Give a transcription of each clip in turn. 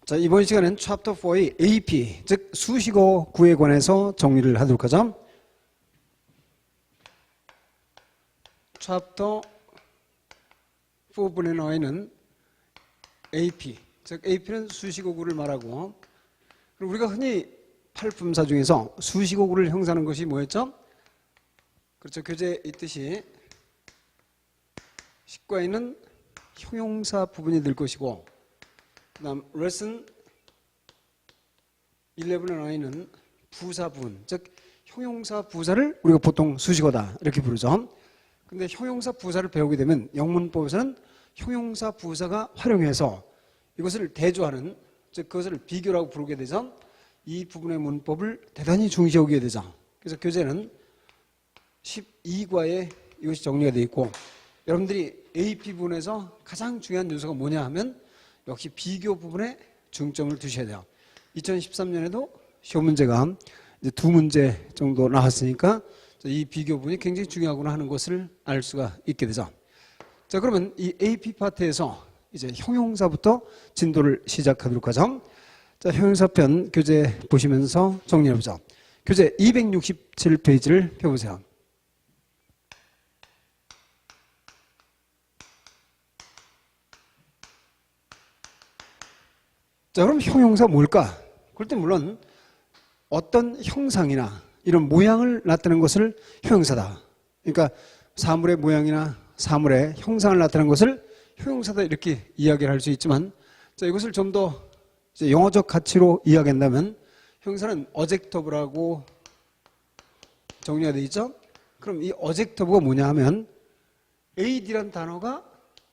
자, 이번 시간은 챕터 4의 AP, 즉 수식어 구에 관해서 정리를 하도록 하죠. 챕터 4분의 너에는 AP, 즉 AP는 수식어 구를 말하고, 그리고 우리가 흔히 팔품사 중에서 수식어 구를 형성하는 것이 뭐였죠? 그렇죠. 교재에 있듯이 식과에는 형용사 부분이 될 것이고, 그 다음 레슨 11의 너에는 부사 부분, 즉 형용사 부사를 우리가 보통 수식어다 이렇게 부르죠. 근데 형용사 부사를 배우게 되면 영문법에서는 형용사 부사가 활용해서 이것을 대조하는, 즉 그것을 비교라고 부르게 되죠. 이 부분의 문법을 대단히 중시하게 되죠. 그래서 교재는 12과에 이것이 정리가 되어 있고, 여러분들이 AP 부분에서 가장 중요한 요소가 뭐냐 하면 역시 비교 부분에 중점을 두셔야 돼요. 2013년에도 시험 문제가 이제 2문제 정도 나왔으니까 이 비교 부분이 굉장히 중요하구나 하는 것을 알 수가 있게 되죠. 자, 그러면 이 AP 파트에서 이제 형용사부터 진도를 시작하도록 하죠. 자, 형용사편 교재 보시면서 정리해보죠. 교재 267페이지를 펴보세요. 자, 그럼 형용사 뭘까? 그럴 때 물론 어떤 형상이나 이런 모양을 나타내는 것을 형용사다. 그러니까 사물의 모양이나 사물의 형상을 나타내는 것을 형용사다 이렇게 이야기를 할 수 있지만, 자, 이것을 좀 더 영어적 가치로 이야기한다면 형용사는 어젝터브라고 정리가 되어 있죠. 그럼 이 어젝터브가 뭐냐 하면 ad라는 단어가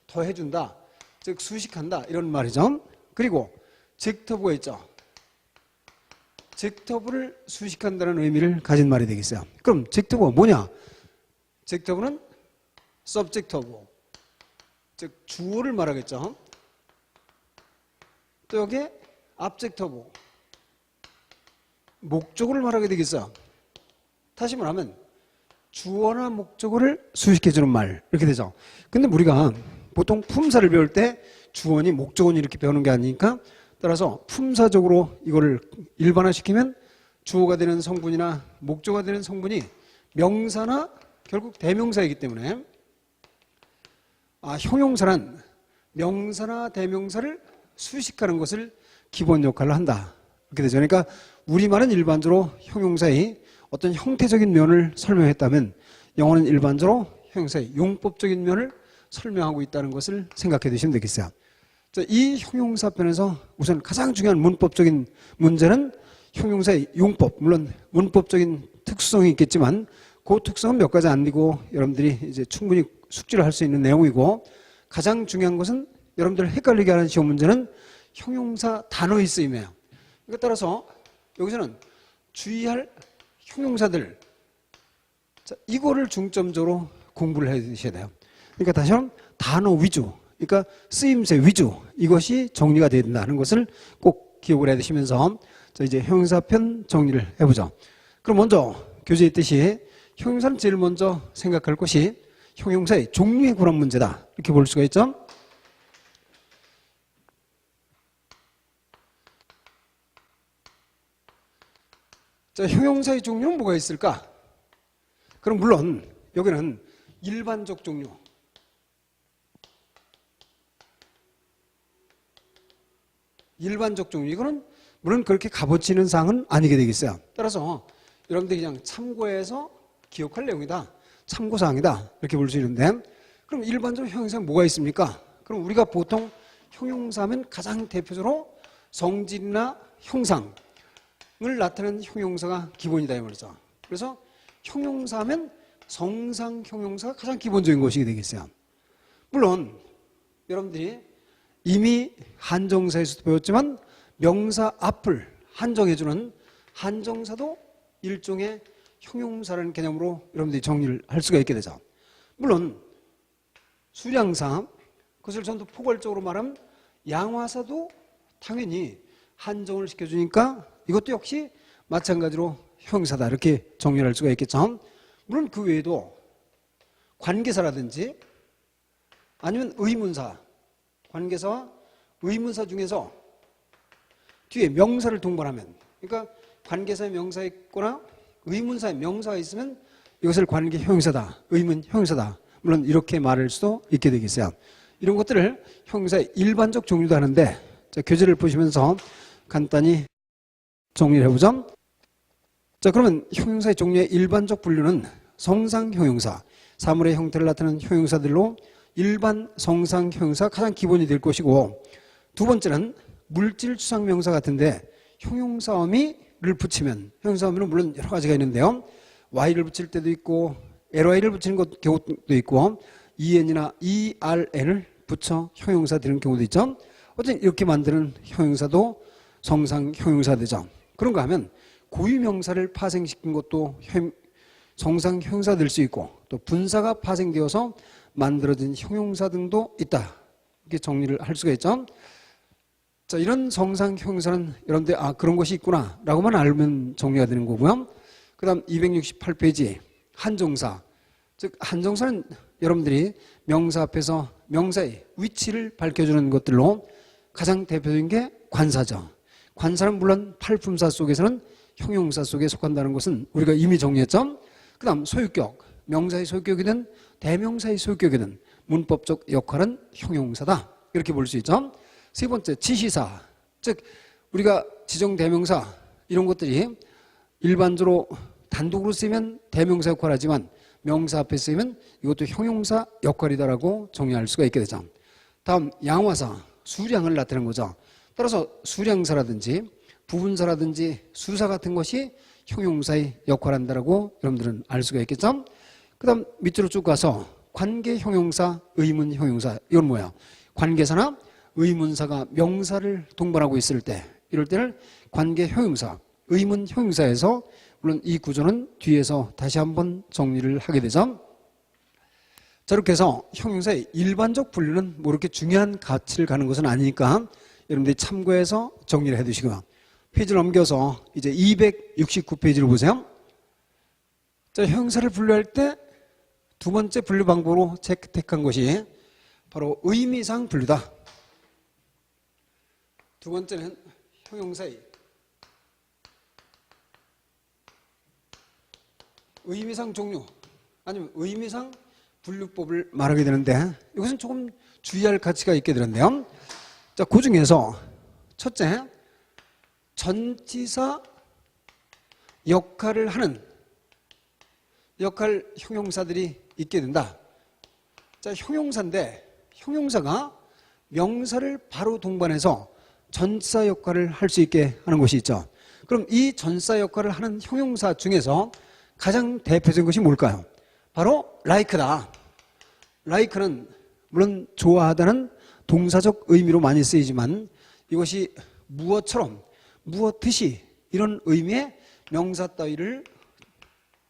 더해준다, 즉 수식한다 이런 말이죠. 그리고 젝터브가 있죠. 젝터브를 수식한다는 의미를 가진 말이 되겠어요. 그럼 젝터브가 뭐냐? 젝터브는 subject브, 즉 주어를 말하겠죠. 또 여기에 object브, 목적어를 말하게 되겠어요. 다시 말하면 주어나 목적어를 수식해주는 말 이렇게 되죠. 근데 우리가 보통 품사를 배울 때 주어니 목적어니 이렇게 배우는 게 아니니까, 따라서 품사적으로 이거를 일반화시키면 주어가 되는 성분이나 목적어가 되는 성분이 명사나 결국 대명사이기 때문에 형용사란 명사나 대명사를 수식하는 것을 기본 역할을 한다 이렇게 되죠. 그러니까 우리말은 일반적으로 형용사의 어떤 형태적인 면을 설명했다면 영어는 일반적으로 형용사의 용법적인 면을 설명하고 있다는 것을 생각해 두시면 되겠어요. 이 형용사편에서 우선 가장 중요한 문법적인 문제는 형용사의 용법, 물론 문법적인 특수성이 있겠지만 그 특성은 몇 가지 안 되고 여러분들이 이제 충분히 숙지를 할 수 있는 내용이고, 가장 중요한 것은 여러분들을 헷갈리게 하는 시험 문제는 형용사 단어의 쓰임이에요. 그러니까 따라서 여기서는 주의할 형용사들, 이거를 중점적으로 공부를 해 주셔야 돼요. 그러니까 다시 한번 단어 위주, 그러니까 쓰임새 위주, 이것이 정리가 되어야 된다는 것을 꼭 기억을 해 두시면서 이제 형용사편 정리를 해보죠. 그럼 먼저 교재에 있듯이 형용사는 제일 먼저 생각할 것이 형용사의 종류에 관한 문제다 이렇게 볼 수가 있죠. 자, 형용사의 종류는 뭐가 있을까? 그럼 물론 여기는 일반적 종류, 일반적 종류, 이거는 물론 그렇게 값어치는 사항은 아니게 되겠어요. 따라서 여러분들이 그냥 참고해서 기억할 내용이다, 참고사항이다 이렇게 볼 수 있는데, 그럼 일반적으로 형용사는 뭐가 있습니까? 그럼 우리가 보통 형용사하면 가장 대표적으로 성질이나 형상을 나타내는 형용사가 기본이다 이 말이죠. 그래서 형용사하면 성상 형용사가 가장 기본적인 것이 되겠어요. 물론 여러분들이 이미 한정사에서도 배웠지만 명사 앞을 한정해주는 한정사도 일종의 형용사라는 개념으로 여러분들이 정리를 할 수가 있게 되죠. 물론 수량사, 그것을 좀 더 포괄적으로 말하면 양화사도 당연히 한정을 시켜주니까 이것도 역시 마찬가지로 형용사다 이렇게 정리를 할 수가 있겠죠. 물론 그 외에도 관계사라든지 아니면 의문사, 관계사와 의문사 중에서 뒤에 명사를 동반하면, 그러니까 관계사의 명사가 있거나 의문사의 명사가 있으면 이것을 관계 형용사다, 의문 형용사다. 물론 이렇게 말할 수도 있게 되겠어요. 이런 것들을 형용사의 일반적 종류도 하는데, 자, 교재를 보시면서 간단히 정리를 해보죠. 자, 그러면 형용사의 종류의 일반적 분류는 성상 형용사, 사물의 형태를 나타내는 형용사들로 일반 성상 형용사 가장 기본이 될 것이고, 두 번째는 물질 추상 명사 같은데 형용사 어미를 붙이면, 형용사 어미는 물론 여러 가지가 있는데요. y를 붙일 때도 있고 ly를 붙이는 경우도 있고 en이나 ern을 붙여 형용사 되는 경우도 있죠. 어쨌든 이렇게 만드는 형용사도 성상 형용사 되죠. 그런가 하면 고유명사를 파생시킨 것도 성상 형용사 될 수 있고, 또 분사가 파생되어서 만들어진 형용사 등도 있다. 이렇게 정리를 할 수가 있죠. 자, 이런 성상 형용사는 여러분들 그런 것이 있구나 라고만 알면 정리가 되는 거고요. 그 다음 268페이지 한정사. 즉 한정사는 여러분들이 명사 앞에서 명사의 위치를 밝혀주는 것들로 가장 대표적인 게 관사죠. 관사는 물론 팔품사 속에서는 형용사 속에 속한다는 것은 우리가 이미 정리했죠. 그 다음 소유격. 명사의 소유격이든 대명사의 소유격이든 문법적 역할은 형용사다. 이렇게 볼 수 있죠. 세 번째 지시사. 즉 우리가 지정대명사 이런 것들이 일반적으로 단독으로 쓰이면 대명사 역할을 하지만 명사 앞에 쓰이면 이것도 형용사 역할이다라고 정리할 수가 있게 되죠. 다음 양화사, 수량을 나타내는 거죠. 따라서 수량사라든지 부분사라든지 수사 같은 것이 형용사의 역할을 한다라고 여러분들은 알 수가 있겠죠. 그 다음 밑으로 쭉 가서 관계 형용사, 의문 형용사. 이건 뭐야? 관계사나 의문사가 명사를 동반하고 있을 때, 이럴 때는 관계 형용사, 의문 형용사에서, 물론 이 구조는 뒤에서 다시 한번 정리를 하게 되죠. 자, 이렇게 해서 형용사의 일반적 분류는 뭐 이렇게 중요한 가치를 가는 것은 아니니까 여러분들이 참고해서 정리를 해 두시고요. 페이지를 넘겨서 이제 269페이지를 보세요. 자, 형용사를 분류할 때 두 번째 분류 방법으로 택한 것이 바로 의미상 분류다. 두 번째는 형용사의 의미상 종류 아니면 의미상 분류법을 말하게 되는데, 이것은 조금 주의할 가치가 있게 되는데요. 자, 그 중에서 첫째, 전치사 역할을 하는 역할 형용사들이 있게 된다. 자, 형용사인데 형용사가 명사를 바로 동반해서 전치사 역할을 할 수 있게 하는 것이 있죠. 그럼 이 전치사 역할을 하는 형용사 중에서 가장 대표적인 것이 뭘까요? 바로 like다. like는 물론 좋아하다는 동사적 의미로 많이 쓰이지만 이것이 무엇처럼, 무엇듯이 이런 의미의 명사 따위를,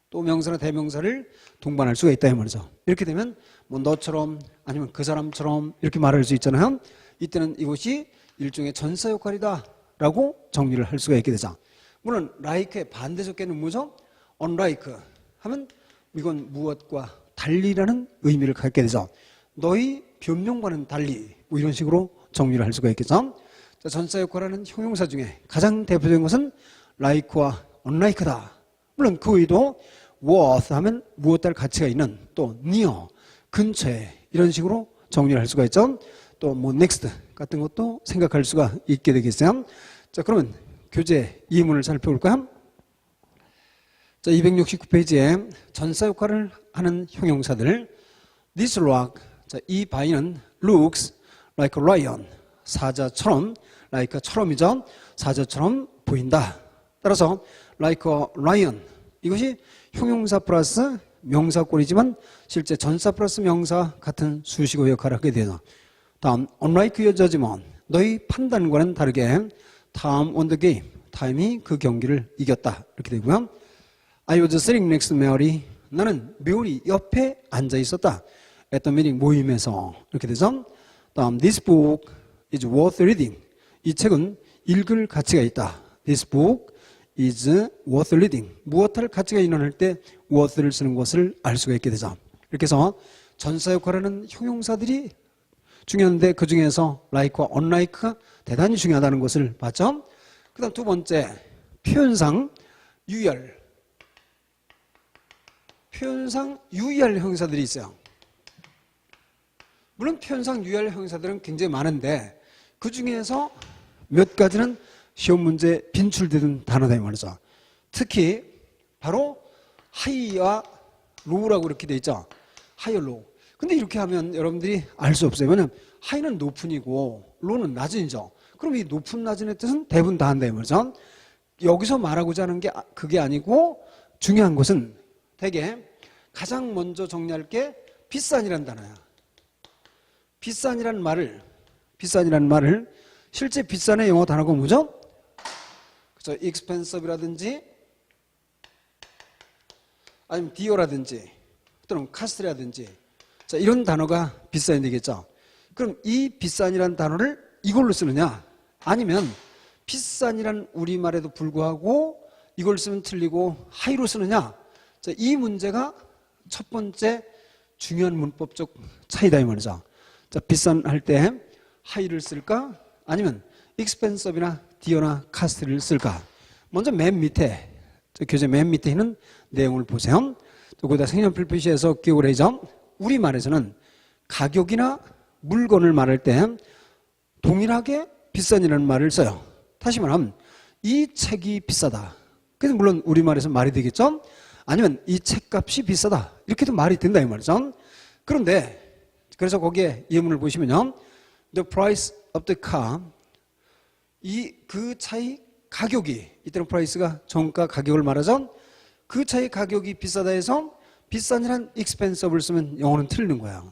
또 명사나 대명사를 동반할 수가 있다 이 말이죠. 이렇게 되면 뭐 너처럼 아니면 그 사람처럼 이렇게 말할 수 있잖아요. 이때는 이것이 일종의 전사 역할이다 라고 정리를 할 수가 있게 되죠. 물론 like의 반대 적개는 뭐죠? unlike 하면 이건 무엇과 달리라는 의미를 갖게 되죠. 너희 변명과는 달리, 뭐 이런 식으로 정리를 할 수가 있겠죠. 자, 전사 역할하는 형용사 중에 가장 대표적인 것은 like와 unlike다. 물론 그 외에도 worth 하면 무엇 할 가치가 있는, 또 near 근처에, 이런 식으로 정리를 할 수가 있죠. 또 뭐 next 같은 것도 생각할 수가 있게 되겠어요. 자, 그러면 교재 이문을 살펴볼까요? 자, 269페이지에 전사 역할을 하는 형용사들. This rock, 자, 이 바위는 looks like a lion, 사자처럼, like처럼이죠. 사자처럼 보인다. 따라서 like a lion, 이것이 형용사 플러스 명사꼴이지만 실제 전사 플러스 명사 같은 수식어 역할을 하게 되죠. 다음 unlike your judgment, 너희 판단과는 다르게 time on the game, 타임이 그 경기를 이겼다. 이렇게 되고요. I was sitting next to Mary, 나는 메리 옆에 앉아 있었다. at the meeting, 모임에서. 이렇게 되죠. 다음 this book is worth reading, 이 책은 읽을 가치가 있다. This book is worth reading, 무엇할 가치가 있는 할 때 worth를 쓰는 것을 알 수가 있게 되죠. 이렇게 해서 전사 역할하는 형용사들이 중요한데 그 중에서 like와 unlike가 대단히 중요하다는 것을 봤죠. 그다음 두 번째, 표현상 유의할. 표현상 유의할 형용사들이 있어요. 물론 표현상 유의할 형용사들은 굉장히 많은데 그 중에서 몇 가지는 시험 문제에 빈출되는 단어다 이 말이죠. 특히 바로 하이와 로우라고 이렇게 돼 있죠. 하이와 로우. 근데 이렇게 하면 여러분들이 알 수 없어요. 왜냐면 하이는 높은이고 로우는 낮은이죠. 그럼 이 높은 낮은의 뜻은 대부분 다 한다 이 말이죠. 여기서 말하고자 하는 게 그게 아니고 중요한 것은 되게 가장 먼저 정리할 게 비싼이라는 단어야. 비싼이라는 말을 실제 비싼의 영어 단어가 뭐죠? 그렇죠. expensive라든지 아니면 dear라든지 또는 cost라든지 자, 이런 단어가 비싼이 되겠죠. 그럼 이 비싼이라는 단어를 이걸로 쓰느냐 아니면 비싼이라는 우리말에도 불구하고 이걸 쓰면 틀리고 하이로 쓰느냐 자, 이 문제가 첫 번째 중요한 문법적 차이다 이 말이죠. 자, 비싼 할 때 하이를 쓸까 아니면 expensive나 dear나 cost를 쓸까. 먼저 맨 밑에 교재 맨 밑에 있는 내용을 보세요. 거기다 색연필 표시해서 기억을 해야죠. 우리말에서는 가격이나 물건을 말할 때 동일하게 비싼이라는 말을 써요. 다시 말하면 이 책이 비싸다. 그래서 물론 우리말에서 말이 되겠죠. 아니면 이 책값이 비싸다. 이렇게도 말이 된다 이 말이죠. 그런데 그래서 거기에 예문을 보시면요. The price of the car 그 차의 가격이 이때는 price가 정가 가격을 말하죠. 그 차의 가격이 비싸다 해서 비싼이란 expensive를 쓰면 영어는 틀리는 거야.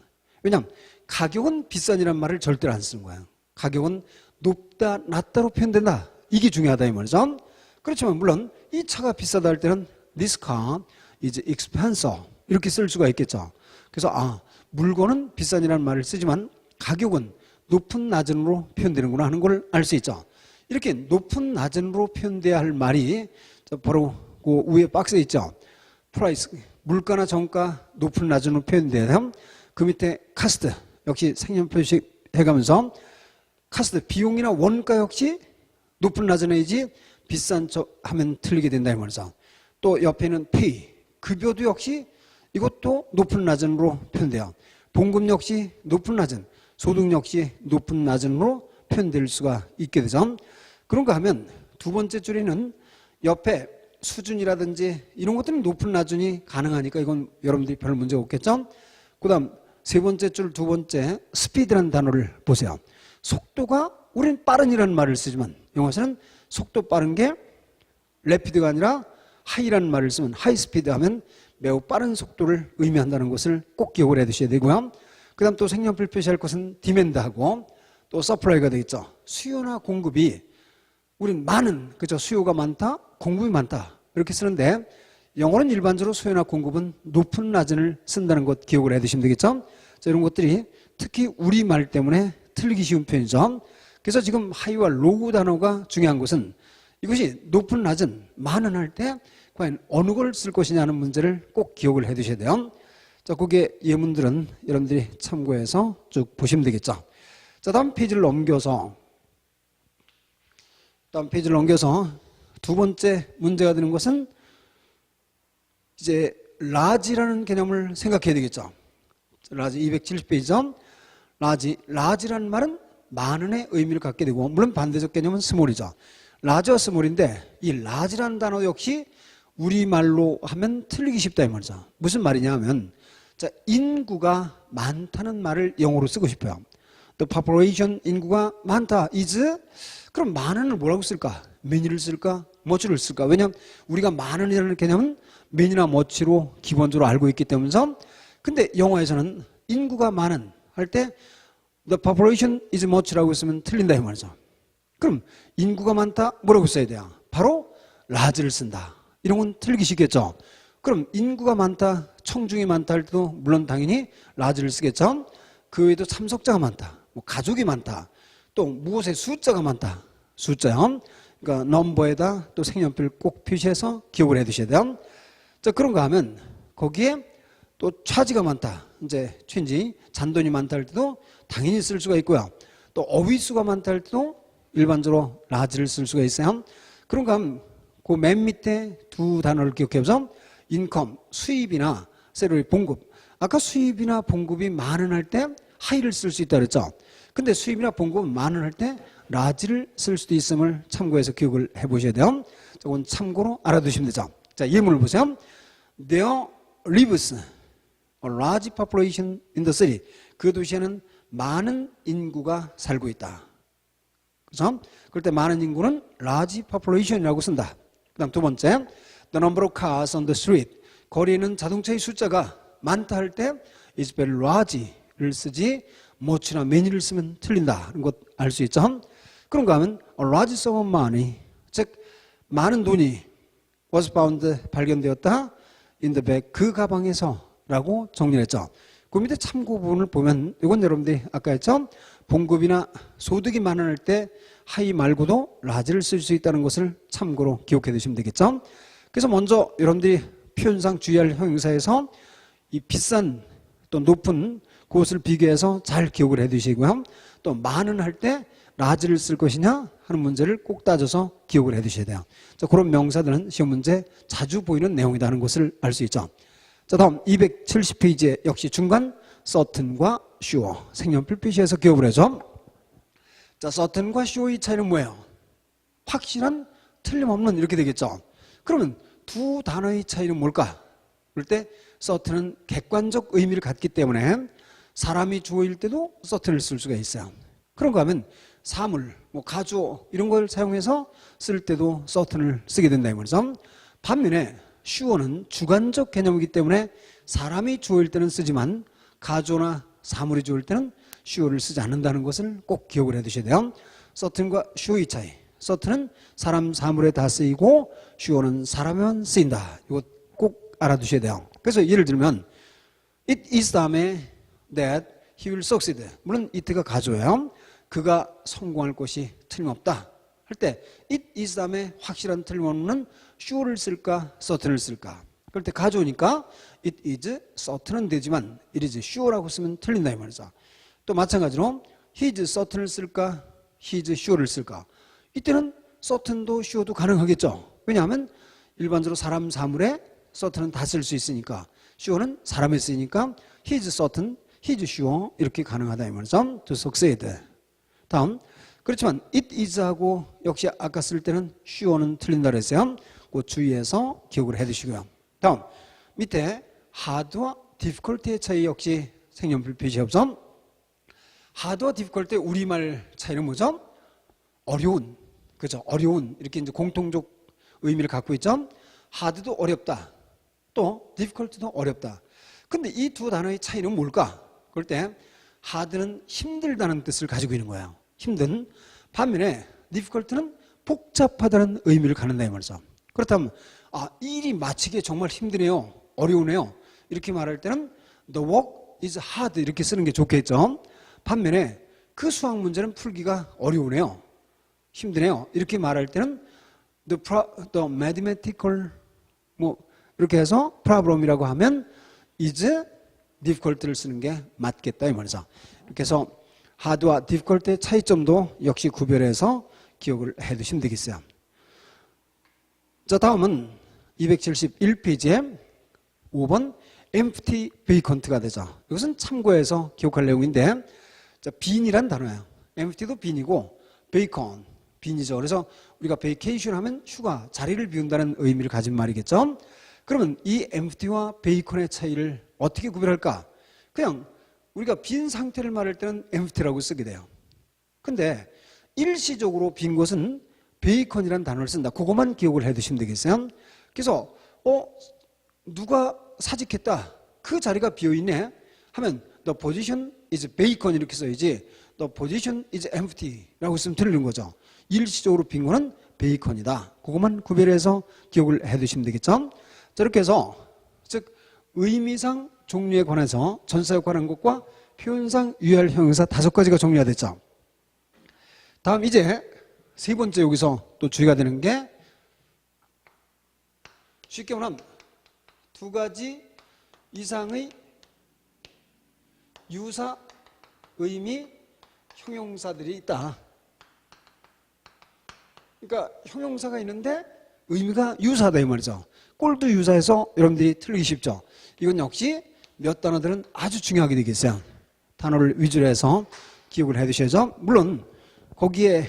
왜냐하면 가격은 비싼이란 말을 절대로 안 쓰는 거야. 가격은 높다 낮다로 표현된다. 이게 중요하다 이 말이죠. 그렇지만 물론 이 차가 비싸다 할 때는 This car is expensive 이렇게 쓸 수가 있겠죠. 그래서 물건은 비싼이라는 말을 쓰지만 가격은 높은 낮은으로 표현되는구나 하는 걸 알 수 있죠. 이렇게 높은 낮은으로 표현돼야 할 말이 바로 그 위에 박스에 있죠. price 물가나 정가 높은 낮은으로 표현돼야 되면 그 밑에 cost 역시 색연표시 해가면서 cost 비용이나 원가 역시 높은 낮은이지 비싼 척 하면 틀리게 된다 이 말이죠. 또 옆에는 pay 급여도 역시 이것도 높은 낮은으로 표현돼요. 봉급 역시 높은 낮은, 소득 역시 높은 낮은으로 표현될 수가 있게 되죠. 그런가 하면 두 번째 줄에는 옆에 수준이라든지 이런 것들은 높은 낮은이 가능하니까 이건 여러분들이 별 문제가 없겠죠. 그 다음 세 번째 줄 두 번째 스피드라는 단어를 보세요. 속도가 우리는 빠른이라는 말을 쓰지만 영어에서는 속도 빠른 게 래피드가 아니라 하이라는 말을 쓰면 하이 스피드 하면 매우 빠른 속도를 의미한다는 것을 꼭 기억을 해 두셔야 되고요. 그 다음 또 색연필 표시할 것은 디맨드하고 또 서플라이가 되겠죠. 수요나 공급이 우린 많은 그죠 수요가 많다 공급이 많다 이렇게 쓰는데 영어는 일반적으로 수요나 공급은 높은 낮은을 쓴다는 것 기억을 해 두시면 되겠죠. 자, 이런 것들이 특히 우리말 때문에 틀리기 쉬운 표현이죠. 그래서 지금 하이와 로우 단어가 중요한 것은 이것이 높은 낮은 많은 할 때 과연 어느 걸 쓸 것이냐는 문제를 꼭 기억을 해 두셔야 돼요. 자, 거기에 예문들은 여러분들이 참고해서 쭉 보시면 되겠죠. 자, 다음 페이지를 넘겨서 두 번째 문제가 되는 것은 이제 라지라는 개념을 생각해야 되겠죠. 라지 270페이지죠. 라지라는 말은 많은의 의미를 갖게 되고 물론 반대적 개념은 스몰이죠. 라지와 스몰인데 이 라지라는 단어 역시 우리말로 하면 틀리기 쉽다 이 말이죠. 무슨 말이냐 하면 자, 인구가 많다는 말을 영어로 쓰고 싶어요. The population 인구가 많다 is 그럼 많은을 뭐라고 쓸까? many를 쓸까? much를 쓸까? 왜냐하면 우리가 많은이라는 개념은 many나 much로 기본적으로 알고 있기 때문이죠. 근데 영어에서는 인구가 많은 할 때 the population is much라고 쓰면 틀린다 이 말이죠. 그럼 인구가 많다 뭐라고 써야 돼요? 바로 large를 쓴다. 이런 건 틀리기 쉽겠죠. 그럼 인구가 많다, 청중이 많다 할 때도 물론 당연히 large를 쓰겠죠. 그 외에도 참석자가 많다, 뭐 가족이 많다, 또 무엇에 숫자가 많다, 숫자요. 그러니까 넘버에다 또 색연필 꼭 표시해서 기억을 해 두셔야 돼요. 자, 그런가 하면 거기에 또 차지가 많다, 이제 change 잔돈이 많다 할 때도 당연히 쓸 수가 있고요. 또 어휘수가 많다 할 때도 일반적으로 large를 쓸 수가 있어요. 그런가 하면 그 맨 밑에 두 단어를 기억해보죠. income, 수입이나 salary, 봉급. 아까 수입이나 봉급이 많은 할 때 high를 쓸 수 있다 그랬죠. 근데 수입이나 봉급은 많은 할 때 large를 쓸 수도 있음을 참고해서 기억을 해보셔야 돼요. 저건 참고로 알아두시면 되죠. 자, 예문을 보세요. There lives a large population in the city. 그 도시에는 많은 인구가 살고 있다. 그렇죠? 그럴 때 많은 인구는 large population이라고 쓴다. 그 다음 두 번째, the number of cars on the street. 거리에는 자동차의 숫자가 많다 할 때 is very large를 쓰지 much나 many를 쓰면 틀린다. 이런 것 알 수 있죠? 그런가 하면 a large sum of money, 즉 많은 돈이 was found, 발견되었다 in the bag, 그 가방에서 라고 정리했죠. 그 밑에 참고 부분을 보면 이건 여러분들이 아까 했죠? 봉급이나 소득이 많은 할 때 하이 말고도 large를 쓸 수 있다는 것을 참고로 기억해 두시면 되겠죠. 그래서 먼저 여러분들이 표현상 주의할 형용사에서 이 비싼 또 높은 그것을 비교해서 잘 기억을 해 두시고요. 또 많은 할 때 large를 쓸 것이냐 하는 문제를 꼭 따져서 기억을 해 두셔야 돼요. 자, 그런 명사들은 시험 문제 자주 보이는 내용이라는 것을 알 수 있죠. 자, 다음 270페이지에 역시 중간 certain과 sure, 색연필 표시해서 기억을 해줘. 자, certain과 sure의 차이는 뭐예요? 확실한, 틀림없는 이렇게 되겠죠. 그러면 두 단어의 차이는 뭘까? 그럴 때 certain은 객관적 의미를 갖기 때문에 사람이 주어일 때도 certain을 쓸 수가 있어요. 그런가 하면 사물, 뭐 가주어 이런 걸 사용해서 쓸 때도 certain을 쓰게 된다 이 말이죠. 반면에 sure는 주관적 개념이기 때문에 사람이 주어일 때는 쓰지만 가주어나 사물이 주어일 때는 sure를 쓰지 않는다는 것을 꼭 기억을 해 두셔야 돼요. certain과 sure의 차이. certain은 사람, 사물에 다 쓰이고 sure는 사람에만 쓰인다. 이거 꼭 알아두셔야 돼요. 그래서 예를 들면 it is 다음에 that he will succeed. 물론 it가 가주어예요. 그가 성공할 것이 틀림없다 할 때 it is 다음에 확실한 틀림없는 sure를 쓸까 certain을 쓸까? 그럴 때 가져오니까 it is certain은 되지만 it is sure라고 쓰면 틀린다 이 말이죠. 또 마찬가지로 he is certain을 쓸까 he is sure를 쓸까? 이때는 certain도 sure도 가능하겠죠. 왜냐하면 일반적으로 사람 사물에 certain은 다 쓸 수 있으니까 sure는 사람에 쓰이니까 he is certain, he is sure 이렇게 가능하다 이 말이죠. to succeed. 다음 그렇지만 it is하고 역시 아까 쓸 때는 sure는 틀린다 그랬어요. 그 주의해서 기억을 해 두시고요. 다음 밑에 hard와 difficult의 차이 역시 색연필 표시해서 hard와 difficult의 우리말 차이는 뭐죠? 어려운, 그죠? 어려운 이렇게 이제 공통적 의미를 갖고 있죠. hard도 어렵다, 또 difficult도 어렵다. 근데 이 두 단어의 차이는 뭘까? 그럴 때 hard는 힘들다는 뜻을 가지고 있는 거예요. 힘든. 반면에 difficult는 복잡하다는 의미를 갖는다 이 말이죠. 그렇다면 이 일이 마치기에 정말 힘드네요, 어려우네요 이렇게 말할 때는 the work is hard 이렇게 쓰는 게 좋겠죠. 반면에 그 수학 문제는 풀기가 어려우네요, 힘드네요 이렇게 말할 때는 the mathematical 뭐 이렇게 해서 problem이라고 하면 is difficult를 쓰는 게 맞겠다 이 말이죠. 이렇게 해서 hard와 difficult의 차이점도 역시 구별해서 기억을 해 두시면 되겠어요. 자, 다음은 271페이지에 5번 empty vacant가 되죠. 이것은 참고해서 기억할 내용인데, 자, 빈이란 단어예요. empty도 빈이고 vacant 빈이죠. 그래서 우리가 vacation 하면 휴가, 자리를 비운다는 의미를 가진 말이겠죠. 그러면 이 empty와 vacant의 차이를 어떻게 구별할까? 그냥 우리가 빈 상태를 말할 때는 empty라고 쓰게 돼요. 근데 일시적으로 빈 곳은 vacant이라는 단어를 쓴다. 그것만 기억을 해 두시면 되겠어요. 그래서 누가 사직했다, 그 자리가 비어있네 하면 the position is vacant 이렇게 써야지 the position is empty 라고 쓰면 틀리는 거죠. 일시적으로 빈 거는 vacant이다. 그것만 구별해서 기억을 해 두시면 되겠죠. 자, 이렇게 해서 즉 의미상 종류에 관해서 전사에 관한 것과 표현상 유의할 형용사 5가지가 정리가 됐죠. 다음 이제 세 번째 여기서 또 주의가 되는 게 쉽게 말하면 2가지 이상의 유사 의미 형용사들이 있다. 그러니까 형용사가 있는데 의미가 유사하다 이 말이죠. 꼴도 유사해서 여러분들이 틀리기 쉽죠. 이건 역시 몇 단어들은 아주 중요하게 되겠어요. 단어를 위주로 해서 기억을 해 두셔야죠. 물론 거기에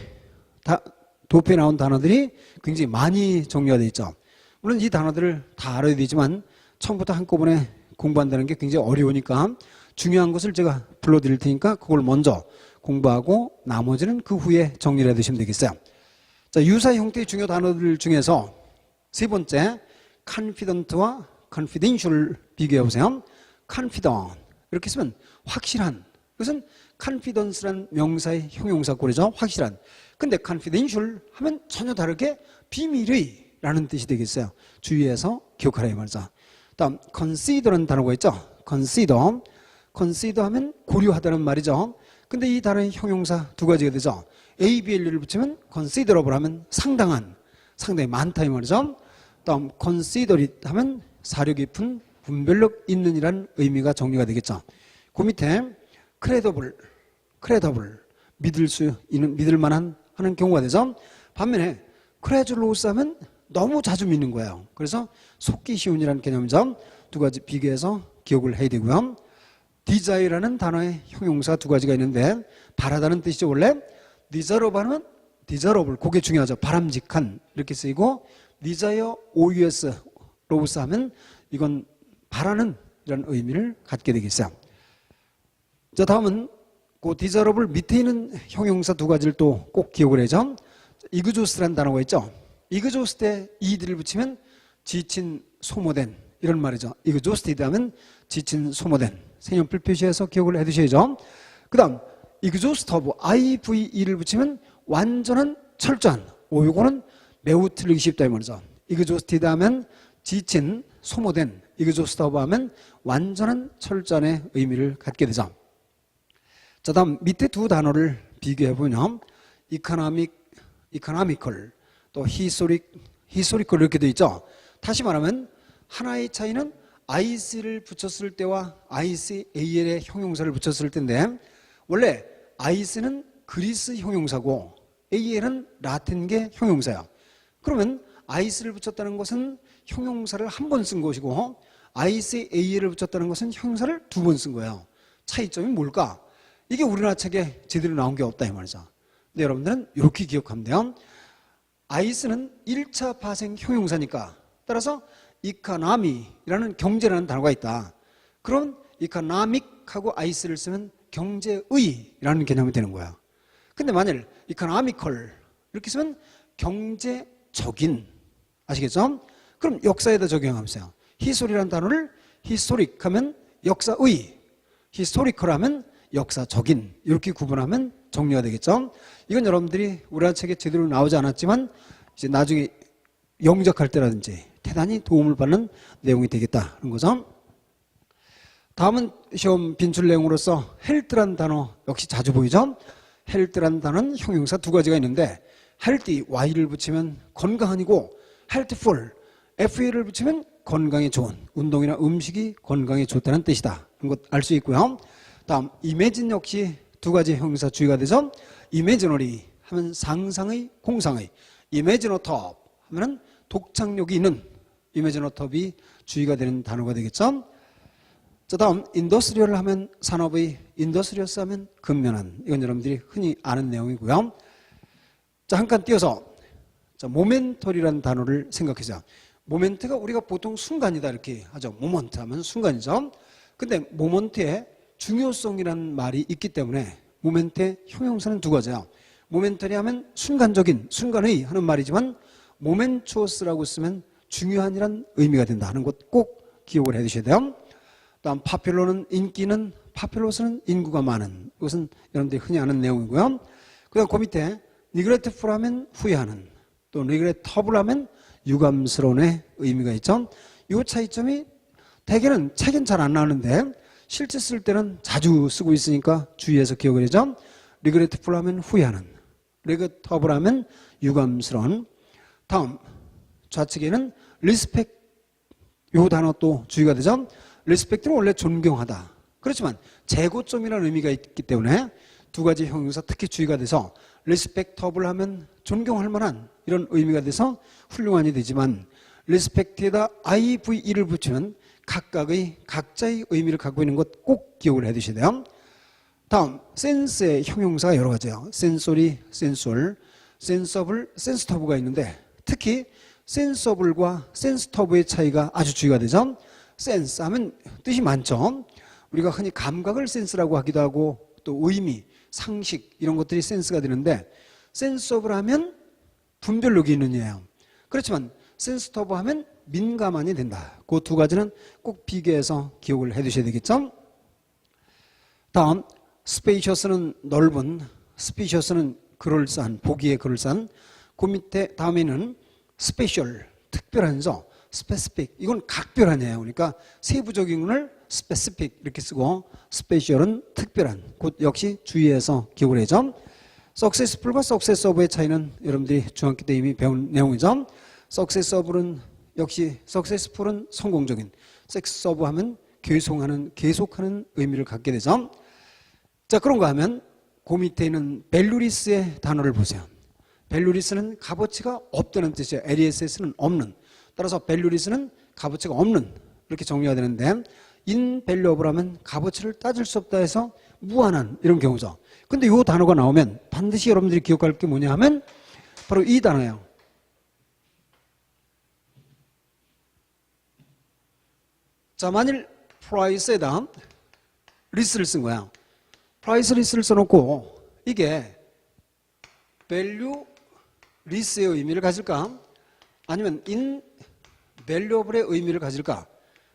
도표에 나온 단어들이 굉장히 많이 정리가 되어 있죠. 물론 이 단어들을 다 알아야 되지만 처음부터 한꺼번에 공부한다는 게 굉장히 어려우니까 중요한 것을 제가 불러드릴 테니까 그걸 먼저 공부하고 나머지는 그 후에 정리를 해 두시면 되겠어요. 자, 유사 형태의 중요 단어들 중에서 세 번째 confident와 confidential을 비교해 보세요. confident 이렇게 쓰면 확실한, 그것은 confidence란 명사의 형용사꼴이죠. 확실한. 근데 confidential 하면 전혀 다르게 비밀의 라는 뜻이 되겠어요. 주의해서 기억하라 이 말이죠. 다음 consider라는 단어가 있죠. consider 하면 고려하다는 말이죠. 근데 이 단어의 형용사 두 가지가 되죠. ABL을 붙이면 considerable 하면 상당한, 상당히 많다 이 말이죠. 다음 considerate 하면 사려 깊은, 분별력 있는 이란 의미가 정리가 되겠죠. 그 밑에 credible 믿을 수 있는, 믿을 만한 하는 경우가 되죠. 반면에 credulous 하면 너무 자주 믿는 거예요. 그래서 속기 쉬운이라는 개념이죠. 두 가지 비교해서 기억을 해야 되고요. desire라는 단어의 형용사 두 가지가 있는데 바라다는 뜻이죠. 원래 desirable 하면 desirable, 그게 중요하죠. 바람직한 이렇게 쓰이고 desire OUS 로우스 하면 이건 바라는 이런 의미를 갖게 되겠어요. 자, 다음은 그 desirable 밑에 있는 형용사 두 가지를 또 꼭 기억을 해야죠. exhaust라는 단어가 있죠. exhaust에 ed를 붙이면 지친, 소모된 이런 말이죠. exhausted 하면 지친, 소모된. 생략 표시해서 기억을 해두셔야죠. 그 다음 exhaustive, IVE를 붙이면 완전한, 철저한. 요거는 매우 틀리기 쉽다 이 말이죠. exhausted 하면 지친, 소모된, exhaustive 하면 완전한, 철저한의 의미를 갖게 되죠. 자, 다음 밑에 두 단어를 비교해보면 economical, 또 historical 이렇게 되어 있죠. 다시 말하면 하나의 차이는 IC를 붙였을 때와 ICAL의 형용사를 붙였을 때인데 원래 IC는 그리스 형용사고 AL은 라틴계 형용사예요. 그러면 IC를 붙였다는 것은 형용사를 한 번 쓴 것이고 ICAL을 붙였다는 것은 형용사를 두 번 쓴 거예요. 차이점이 뭘까? 이게 우리나라 책에 제대로 나온 게 없다 이 말이죠. 근데 여러분들은 이렇게 기억하면 돼요. IC는 1차 파생 형용사니까 따라서 economy라는 경제라는 단어가 있다. 그럼 economic하고 IC를 쓰면 경제의라는 개념이 되는 거야. 근데 만일 economical 이렇게 쓰면 경제적인, 아시겠죠? 그럼 역사에다 적용하면서요. history라는 단어를 historic 하면 역사의, historical 하면 역사적인, 이렇게 구분하면 정리가 되겠죠. 이건 여러분들이 우리나라 책에 제대로 나오지 않았지만 이제 나중에 영작할 때라든지 대단히 도움을 받는 내용이 되겠다는 거죠. 다음은 시험 빈출 내용으로서 health라는 단어 역시 자주 보이죠. health라는 단어는 형용사 두 가지가 있는데 healthy, y를 붙이면 건강한이고 healthful, FE를 붙이면 건강에 좋은, 운동이나 음식이 건강에 좋다는 뜻이다. 이런 것 알 수 있고요. 다음 imagine 역시 두 가지 형용사 주의가 되죠. imaginary 하면 상상의, 공상의, imaginative 하면 독창력이 있는, imaginative 주의가 되는 단어가 되겠죠. 자, 다음 industrial 하면 산업의, industrious 하면 근면한, 이건 여러분들이 흔히 아는 내용이고요. 자, 한 칸 띄어서 자, momentary라는 단어를 생각해서 모멘트가 우리가 보통 순간이다 이렇게 하죠. 모먼트 하면 순간이죠. 근데 모먼트에 중요성이라는 말이 있기 때문에 모멘트의 형용사는 두 가지예요. 모멘터리 하면 순간적인, 순간의 하는 말이지만 모멘추어스라고 쓰면 중요한이란 의미가 된다 하는 것 꼭 기억을 해 두셔야 돼요. 다음 파퓰러는 인기는, 파퓰러스는 인구가 많은, 이것은 여러분들이 흔히 아는 내용이고요. 그 다음 그 밑에 regretful 하면 후회하는, 또 regrettable 하면 유감스러운의 의미가 있죠. 이 차이점이 대개는 책은 잘 안 나오는데 실제 쓸 때는 자주 쓰고 있으니까 주의해서 기억을 해죠. regretful 하면 후회하는, regrettable 하면 유감스러운. 다음 좌측에는 respect, 이 단어 또 주의가 되죠. respect는 원래 존경하다. 그렇지만 재고점이라는 의미가 있기 때문에 두 가지 형용사 특히 주의가 돼서 respectable 하면 존경할 만한, 이런 의미가 돼서 훌륭한이 되지만 respect에다 IVE를 붙이면 각자의 의미를 갖고 있는 것 꼭 기억을 해 두셔야 돼요. 다음 sense의 형용사가 여러 가지예요. sensory, sensual, sensible, sensitive가 있는데 특히 sensible과 sensitive의 차이가 아주 주의가 되죠. sense 하면 뜻이 많죠. 우리가 흔히 감각을 센스라고 하기도 하고 또 의미, 상식 이런 것들이 센스가 되는데 sensible 하면 분별력이 있는 이에요. 그렇지만 sensitive 하면 민감한이 된다. 그 두 가지는 꼭 비교해서 기억을 해 두셔야 되겠죠. 다음 spacious는 넓은, spacious는 그럴싸한, 보기에 그럴싸한. 그 밑에 다음에는 special, 특별한죠. specific, 이건 각별한이에요. 그러니까 세부적인 것을 specific 이렇게 쓰고 special은 특별한. 곧 역시 주의해서 기억을 해야죠. successful과 successful의 차이는 여러분들이 중학교 때 이미 배운 내용이죠. successful은 역시 successful은 성공적인, successful 하면 계속하는 의미를 갖게 되죠. 자, 그런가 하면 그 밑에 있는 valueless의 단어를 보세요. valueless는 값어치가 없다는 뜻이에요. LESS는 없는. 따라서 valueless는 값어치가 없는 이렇게 정리가 되는데 invaluable 하면 값어치를 따질 수 없다 해서 무한한 이런 경우죠. 근데 이 단어가 나오면 반드시 여러분들이 기억할 게 뭐냐 하면 바로 이 단어예요. 자, 만일 price에다 less를 쓴 거야. price less를 써놓고 이게 value less의 의미를 가질까? 아니면 invaluable의 의미를 가질까?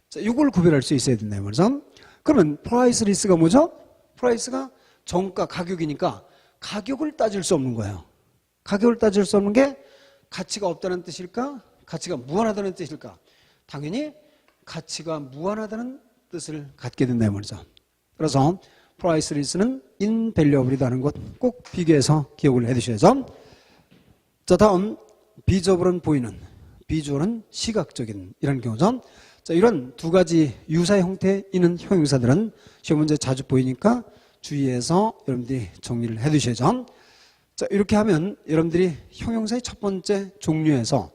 자, 이걸 구별할 수 있어야 된다 말이죠. 그러면 price less가 뭐죠? price가 정가, 가격이니까 가격을 따질 수 없는 거예요. 가격을 따질 수 없는 게 가치가 없다는 뜻일까? 가치가 무한하다는 뜻일까? 당연히 가치가 무한하다는 뜻을 갖게 된다 말이죠. 그래서 priceless는 invaluable이라는 것 꼭 비교해서 기억을 해 두셔야죠. 자, 다음 비저블은 보이는, 비주얼은 시각적인 이런 경우죠. 자, 이런 두 가지 유사의 형태에 있는 형용사들은 시험 문제 자주 보이니까 주의해서 여러분들이 정리를 해 두셔야죠. 자, 이렇게 하면 여러분들이 형용사의 첫 번째 종류에서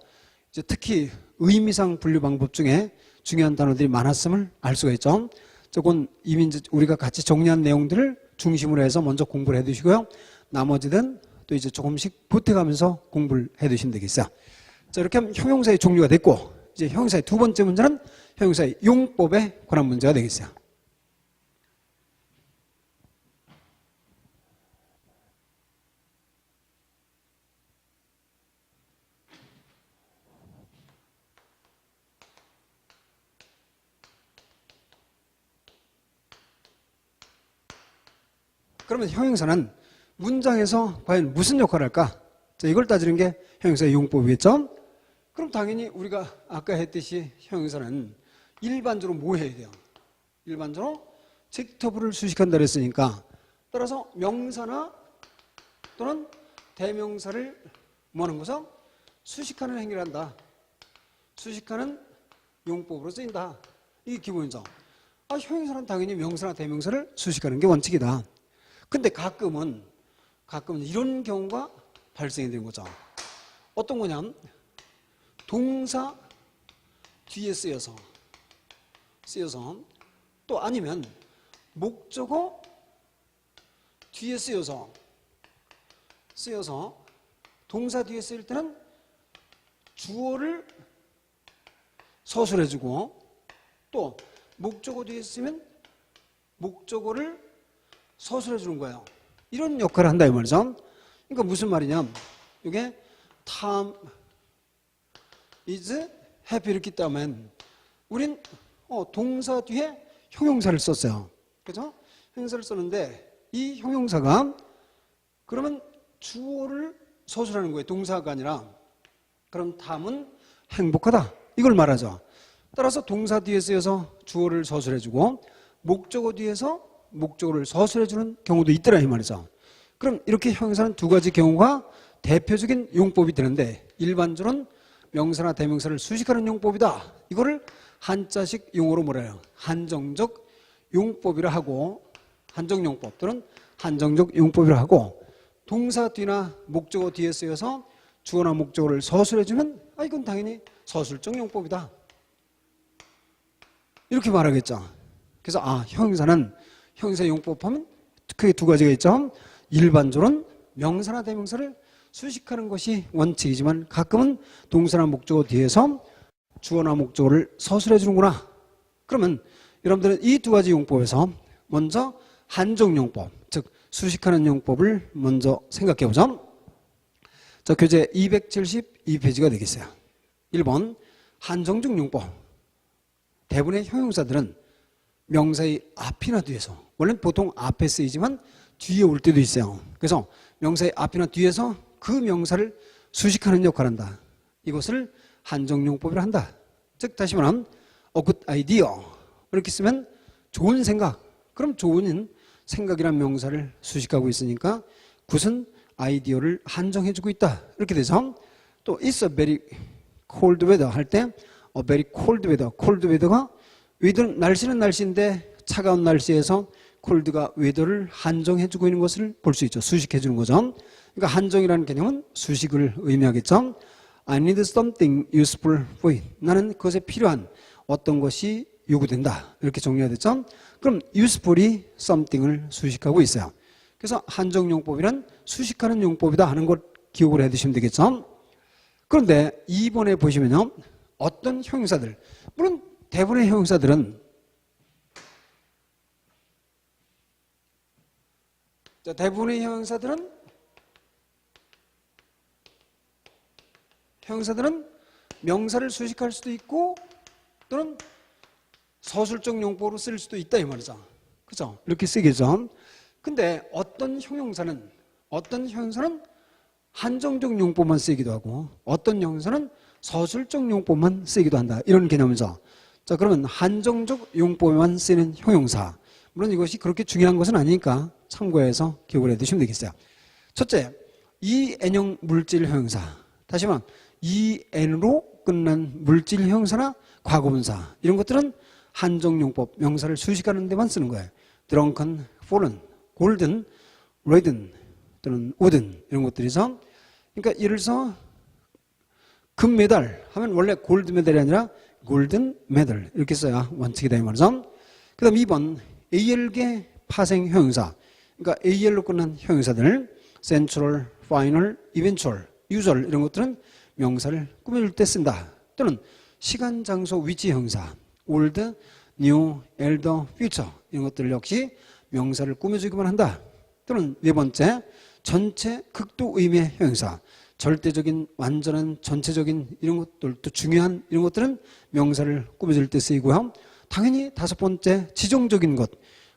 이제 특히 의미상 분류 방법 중에 중요한 단어들이 많았음을 알 수가 있죠. 조금 이미 이제 우리가 같이 정리한 내용들을 중심으로 해서 먼저 공부를 해 두시고요. 나머지는 또 이제 조금씩 보태가면서 공부를 해 두시면 되겠어요. 자, 이렇게 하면 형용사의 종류가 됐고, 이제 형용사의 두 번째 문제는 형용사의 용법에 관한 문제가 되겠어요. 그러면 형용사는 문장에서 과연 무슨 역할을 할까? 자, 이걸 따지는 게 형용사의 용법이겠죠? 그럼 당연히 우리가 아까 했듯이 형용사는 일반적으로 뭐 해야 돼요? 일반적으로 직터부를 수식한다 그랬으니까 따라서 명사나 또는 대명사를 뭐 하는 거죠? 수식하는 행위를 한다. 수식하는 용법으로 쓰인다. 이게 기본이죠. 형용사는 당연히 명사나 대명사를 수식하는 게 원칙이다. 근데 가끔은 이런 경우가 발생이 되는 거죠. 어떤 거냐면 동사 뒤에 쓰여서 또 아니면 목적어 뒤에 쓰여서 동사 뒤에 쓰일 때는 주어를 서술해주고 또 목적어 뒤에 쓰면 목적어를 서술해 주는 거예요. 이런 역할을 한다 이 말이죠. 그러니까 무슨 말이냐? 이게 Tom is happy 이렇게 따면 우린 동사 뒤에 형용사를 썼어요. 그죠? 형용사를 썼는데 이 형용사가 그러면 주어를 서술하는 거예요. 동사가 아니라. 그럼 Tom은 행복하다. 이걸 말하죠. 따라서 동사 뒤에 쓰여서 주어를 서술해주고 목적어 뒤에서 목적어를 서술해주는 경우도 있더라 이 말이죠. 그럼 이렇게 형용사는 두 가지 경우가 대표적인 용법이 되는데 일반적으로는 명사나 대명사를 수식하는 용법이다. 이거를 한자식 용어로 뭐라 해요? 한정적 용법이라 하고 한정용법 또는 한정적 용법이라 하고 동사 뒤나 목적어 뒤에 쓰여서 주어나 목적어를 서술해주면 이건 당연히 서술적 용법이다. 이렇게 말하겠죠. 그래서 형용사는 형용사 용법하면 크게 두 가지가 있죠. 일반적으로는 명사나 대명사를 수식하는 것이 원칙이지만 가끔은 동사나 목적어 뒤에서 주어나 목적어를 서술해 주는구나. 그러면 여러분들은 이 두 가지 용법에서 먼저 한정용법, 즉 수식하는 용법을 먼저 생각해 보죠. 자, 교재 272페이지가 되겠어요. 1번 한정적 용법. 대부분의 형용사들은 명사의 앞이나 뒤에서, 원래는 보통 앞에 쓰이지만 뒤에 올 때도 있어요. 그래서 명사의 앞이나 뒤에서 그 명사를 수식하는 역할을 한다. 이것을 한정용법이라 한다. 즉 다시 말하면 a good idea 이렇게 쓰면 좋은 생각. 그럼 좋은 생각이란 명사를 수식하고 있으니까 굿은 아이디어를 한정해주고 있다. 이렇게 돼서 또 it's a very cold weather 할 때 a very cold weather, cold weather가 weather, 날씨는 날씨인데 차가운 날씨에서 cold가 weather를 한정해주고 있는 것을 볼 수 있죠. 수식해주는 거죠. 그러니까 한정이라는 개념은 수식을 의미하겠죠. I need something useful for it. 나는 그것에 필요한 어떤 것이 요구된다. 이렇게 정리가 됐죠. 그럼 useful이 something을 수식하고 있어요. 그래서 한정용법이란 수식하는 용법이다 하는 걸 기억을 해두시면 되겠죠. 그런데 2번에 보시면요. 어떤 형용사들, 물론 대부분의 형용사들은 명사를 수식할 수도 있고 또는 서술적 용법으로 쓸 수도 있다 이 말이죠. 그죠? 이렇게 쓰겠죠. 근데 어떤 형용사는 한정적 용법만 쓰기도 하고 어떤 형용사는 서술적 용법만 쓰기도 한다. 이런 개념이죠. 자, 그러면 한정적 용법에만 쓰이는 형용사. 물론 이것이 그렇게 중요한 것은 아니니까 참고해서 기억을 해두시면 되겠어요. 첫째, EN형 물질 형용사. 다시 말하면 EN으로 끝난 물질 형용사나 과거분사. 이런 것들은 한정용법, 명사를 수식하는 데만 쓰는 거예요. drunken, fallen, golden, redden 또는 wooden 이런 것들이서 그러니까 예를 들어서 금메달 하면 원래 골드 메달이 아니라 골든 메달 이렇게 써야 원칙이다 이 말이죠. 그 다음 2번 AL계 파생 형용사. 그러니까 AL로 끝난 형용사들 central, final, eventual, usual 이런 것들은 명사를 꾸며줄 때 쓴다. 또는 시간, 장소, 위치 형용사 old, new, elder, future 이런 것들 역시 명사를 꾸며주기만 한다. 또는 네 번째 전체 극도 의미의 형용사 절대적인, 완전한, 전체적인 이런 것들도 중요한 이런 것들은 명사를 꾸며줄 때 쓰이고요. 당연히 다섯 번째 지정적인 것,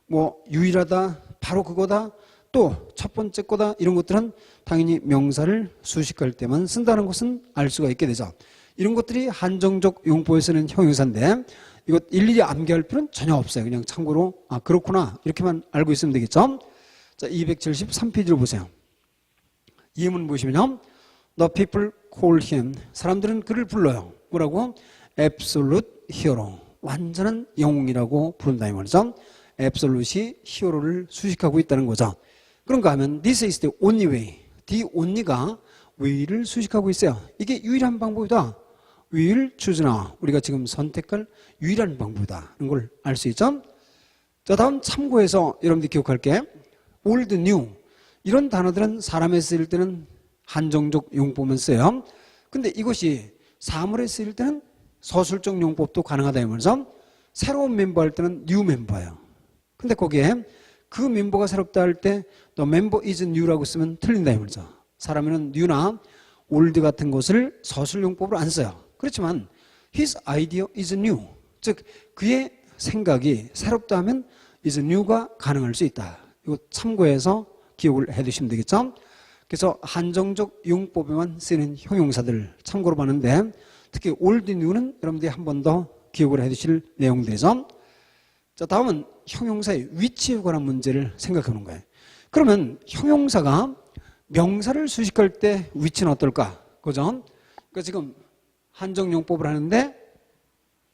뭐 유일하다, 바로 그거다, 또 첫 번째 거다 이런 것들은 당연히 명사를 수식할 때만 쓴다는 것은 알 수가 있게 되죠. 이런 것들이 한정적 용법에 쓰는 형용사인데 이것 일일이 암기할 필요는 전혀 없어요. 그냥 참고로 그렇구나 이렇게만 알고 있으면 되겠죠. 자, 273페이지로 보세요. 예문 보시면요. The people call him. 사람들은 그를 불러요. 뭐라고? Absolute hero. 완전한 영웅이라고 부른다 이 말이죠. Absolute이 히어로를 수식하고 있다는 거죠. 그런가 하면 This is the only way. The only가 way를 수식하고 있어요. 이게 유일한 방법이다. will choose나 우리가 지금 선택할 유일한 방법이다. 이런 걸 알 수 있죠. 자, 다음 참고해서 여러분들이 기억할게. old, new 이런 단어들은 사람에 쓰일 때는 한정적 용법만 써요. 근데 이것이 사물에 쓰일 때는 서술적 용법도 가능하다 이면서 새로운 멤버 할 때는 new 멤버예요. 근데 거기에 그 멤버가 새롭다 할 때 the member is new라고 쓰면 틀린다 이면서 사람에는 new나 old 같은 것을 서술 용법으로 안 써요. 그렇지만 his idea is new 즉 그의 생각이 새롭다 하면 is new가 가능할 수 있다. 이거 참고해서 기억을 해 두시면 되겠죠. 그래서 한정적 용법에만 쓰이는 형용사들 참고로 봤는데 특히 old, new는 여러분들이 한 번 더 기억을 해 두실 내용들이죠. 자, 다음은 형용사의 위치에 관한 문제를 생각해 보는 거예요. 그러면 형용사가 명사를 수식할 때 위치는 어떨까? 그죠? 그러니까 지금 한정용법을 하는데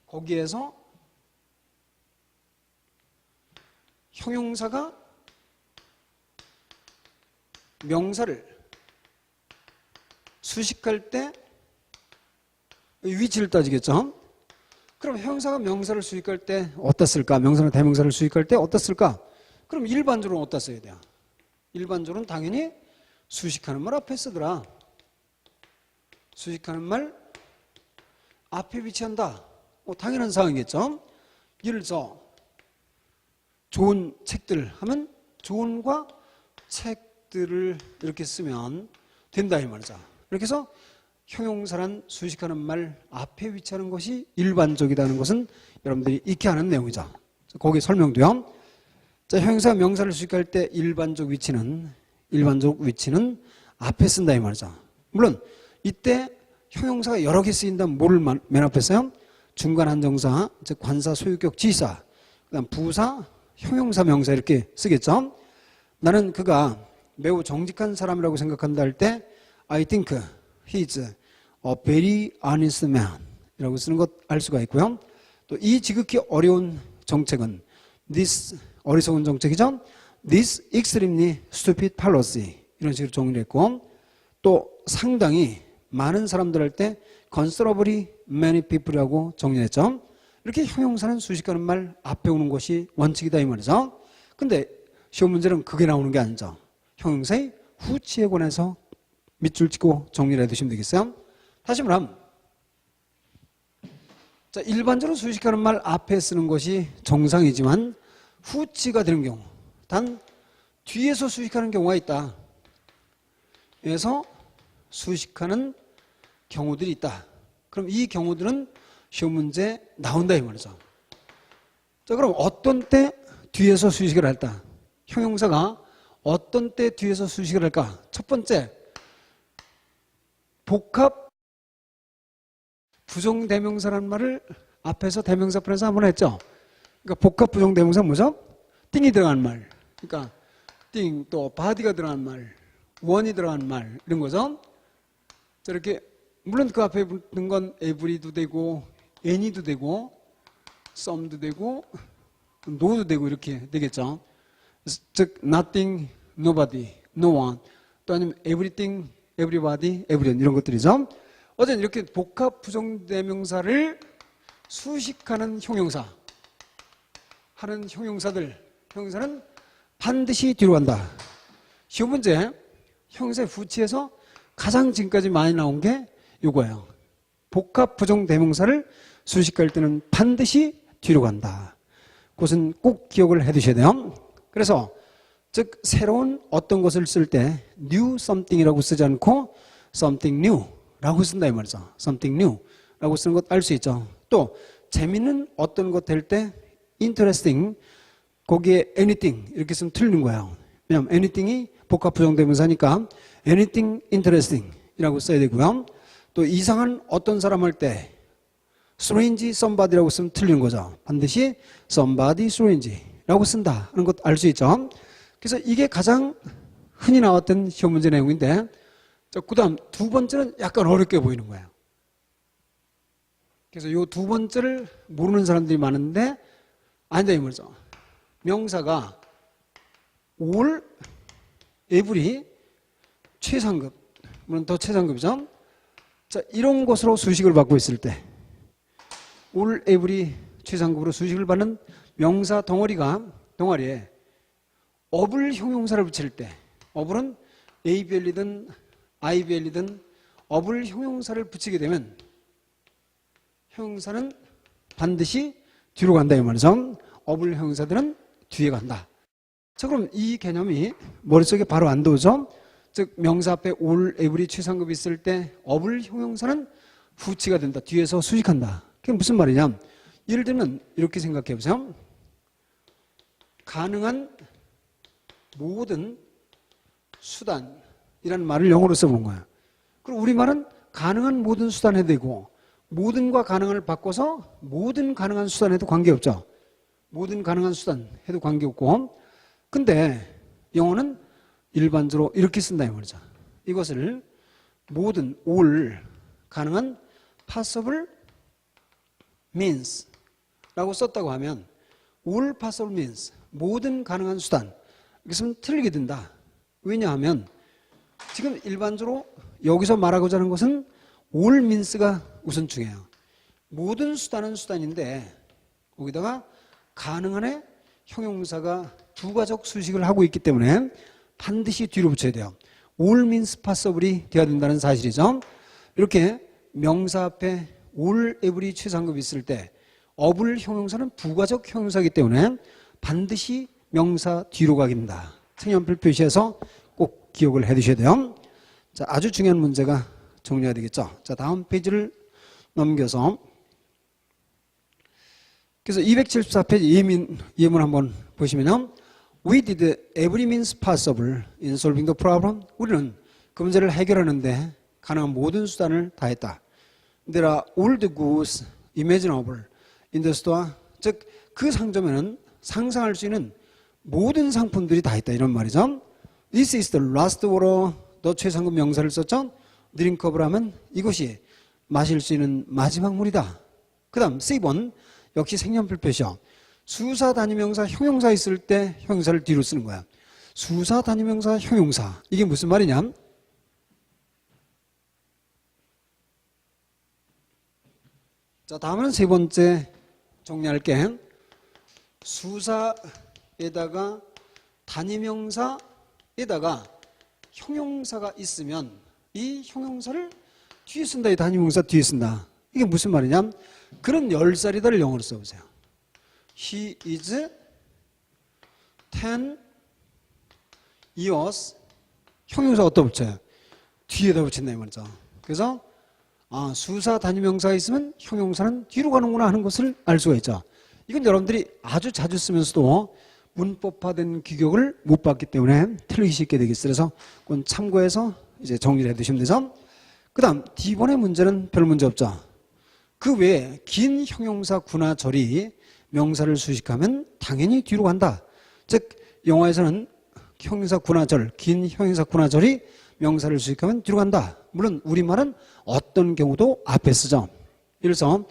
거기에서 형용사가 명사를 수식할 때 위치를 따지겠죠. 그럼 형용사가 명사를 수식할 때 어디다 쓸까? 명사나 대명사를 수식할 때 어디다 쓸까? 그럼 일반적으로는 어디다 써야 돼요? 일반적으로는 당연히 수식하는 말 앞에 쓰더라. 수식하는 말 앞에 위치한다. 당연한 사항이겠죠. 예를 들어서 좋은 책들 하면 좋은과 책들을 이렇게 쓰면 된다 이 말이죠. 이렇게 해서 형용사란 수식하는 말 앞에 위치하는 것이 일반적이라는 것은 여러분들이 익히 아는 내용이죠. 거기에 설명도요. 자, 형용사 명사를 수식할 때 일반적 위치는 앞에 쓴다 이 말이죠. 물론 이때 형용사가 여러 개 쓰인다면 뭐를 맨 앞에 써요? 중간 한정사, 즉 관사, 소유격, 지사, 그다음 부사, 형용사, 명사 이렇게 쓰겠죠. 나는 그가 매우 정직한 사람이라고 생각한다 할 때 I think he's a very honest man 이라고 쓰는 것 알 수가 있고요. 또 이 지극히 어려운 정책은 this 어리석은 정책이죠. This extremely stupid policy 이런 식으로 정리를 했고 또 상당히 많은 사람들 할 때 considerably many people이라고 정리했죠. 이렇게 형용사는 수식하는 말 앞에 오는 것이 원칙이다 이 말이죠. 근데 시험 문제는 그게 나오는 게 아니죠. 형용사의 후치에 관해서 밑줄 찍고 정리를 해두시면 되겠어요. 다시 말하면 자, 일반적으로 수식하는 말 앞에 쓰는 것이 정상이지만 후치가 되는 경우 단 뒤에서 수식하는 경우가 있다. 그래서 수식하는 경우들이 있다. 그럼 이 경우들은 시험 문제 나온다 이 말이죠. 자, 그럼 어떤 때 뒤에서 수식을 할까? 형용사가 어떤 때 뒤에서 수식을 할까? 첫 번째, 복합 부정대명사라는 말을 앞에서 대명사 편에서 한번 했죠. 그러니까 복합 부정대명사 뭐죠? 띵이 들어간 말. 그러니까 띵, 또 바디가 들어간 말, 원이 들어간 말 이런 거죠. 자, 이렇게 물론 그 앞에 붙는 건 every도 되고 any도 되고 some도 되고 no도 되고 이렇게 되겠죠. 즉 nothing, nobody, no one 또 아니면 everything, everybody, everyone 이런 것들이죠. 어쨌든 이렇게 복합 부정대명사를 수식하는 형용사 하는 형용사는 반드시 뒤로 간다. 시험 문제 형용사의 후치에서 가장 지금까지 많이 나온 게 이거예요. 복합 부정대명사를 수식할 때는 반드시 뒤로 간다. 그것은 꼭 기억을 해 두셔야 돼요. 그래서 즉 새로운 어떤 것을 쓸 때 new something이라고 쓰지 않고 something new 라고 쓴다 이 말이죠. something new 라고 쓰는 것 알 수 있죠. 또 재밌는 어떤 것 될 때 interesting 거기에 anything 이렇게 쓰면 틀린 거예요. 왜냐하면 anything이 복합 부정대명사니까 anything interesting 이라고 써야 되고요. 또 이상한 어떤 사람 할 때 strange somebody라고 쓰면 틀리는 거죠. 반드시 somebody strange라고 쓴다 하는 것 알 수 있죠. 그래서 이게 가장 흔히 나왔던 시험 문제 내용인데 그 다음 두 번째는 약간 어렵게 보이는 거예요. 그래서 이 두 번째를 모르는 사람들이 많은데 아니다 이 말이죠. 명사가 all, every, 최상급 물론 더 최상급이죠. 자, 이런 것으로 수식을 받고 있을 때 all, every, 최상급으로 수식을 받는 명사 동아리에 어불 형용사를 붙일 때 어불은 ABL이든 IBL이든 어불 형용사를 붙이게 되면 형용사는 반드시 뒤로 간다 이 말이죠. 어불 형용사들은 뒤에 간다. 자, 그럼 이 개념이 머릿속에 바로 안 들어오죠. 즉 명사 앞에 all, every, 최상급이 있을 때 어불 형용사는 후치가 된다. 뒤에서 수식한다. 그게 무슨 말이냐? 예를 들면 이렇게 생각해 보세요. 가능한 모든 수단이라는 말을 영어로 써보는 거야. 그럼 우리말은 가능한 모든 수단 해도 되고 모든과 가능한을 바꿔서 모든 가능한 수단 해도 관계없죠. 모든 가능한 수단 해도 관계없고 근데 영어는 일반적으로 이렇게 쓴다 이 말이죠. 이것을 모든 all 가능한 possible means 라고 썼다고 하면 all possible means 모든 가능한 수단 이렇게 쓰면 틀리게 된다. 왜냐하면 지금 일반적으로 여기서 말하고자 하는 것은 all means가 우선 중요해요. 모든 수단은 수단인데 거기다가 가능한에 형용사가 부가적 수식을 하고 있기 때문에 반드시 뒤로 붙여야 돼요. all means possible이 돼야 된다는 사실이죠. 이렇게 명사 앞에 all, every 최상급이 있을 때 of을 형용사는 부가적 형용사이기 때문에 반드시 명사 뒤로 가게 된다. 색연필 표시해서 꼭 기억을 해 두셔야 돼요. 자, 아주 중요한 문제가 정리가 되겠죠. 자, 다음 페이지를 넘겨서 그래서 274페이지 예문 한번 보시면요. We did every means possible in solving the problem. 우리는 그 문제를 해결하는데 가능한 모든 수단을 다했다. There are all the goods imaginable in the store. 즉, 그 상점에는 상상할 수 있는 모든 상품들이 다 있다 이런 말이죠. This is the last water. 너 최상급 명사를 썼죠? 드링크업을 하면 이것이 마실 수 있는 마지막 물이다. 그 다음 C번 역시 색연필 표시요. 수사 단위명사 형용사 있을 때 형용사를 뒤로 쓰는 거야. 수사 단위명사 형용사 이게 무슨 말이냐? 자, 다음은 세 번째 정리할게. 수사에다가 단위명사에다가 형용사가 있으면 이 형용사를 뒤에 쓴다. 이 단위명사 뒤에 쓴다. 이게 무슨 말이냐? 그는 10살이다를 영어로 써보세요. He is 10 years. 형용사 어디다 붙여요? 뒤에다 붙인다 이 말이죠. 그래서 수사 단위명사가 있으면 형용사는 뒤로 가는구나 하는 것을 알 수가 있죠. 이건 여러분들이 아주 자주 쓰면서도 문법화된 규격을 못 봤기 때문에 틀리기 쉽게 되겠어요. 그래서 그건 참고해서 이제 정리를 해두시면 되죠. 그 다음 D번의 문제는 별 문제 없죠. 그 외에 긴 형용사 구나 절이 명사를 수식하면 당연히 뒤로 간다. 즉 영어에서는 형용사 구나 절, 긴 형용사 구나 절이 명사를 수식하면 뒤로 간다. 물론 우리말은 어떤 경우도 앞에 쓰죠. 그래서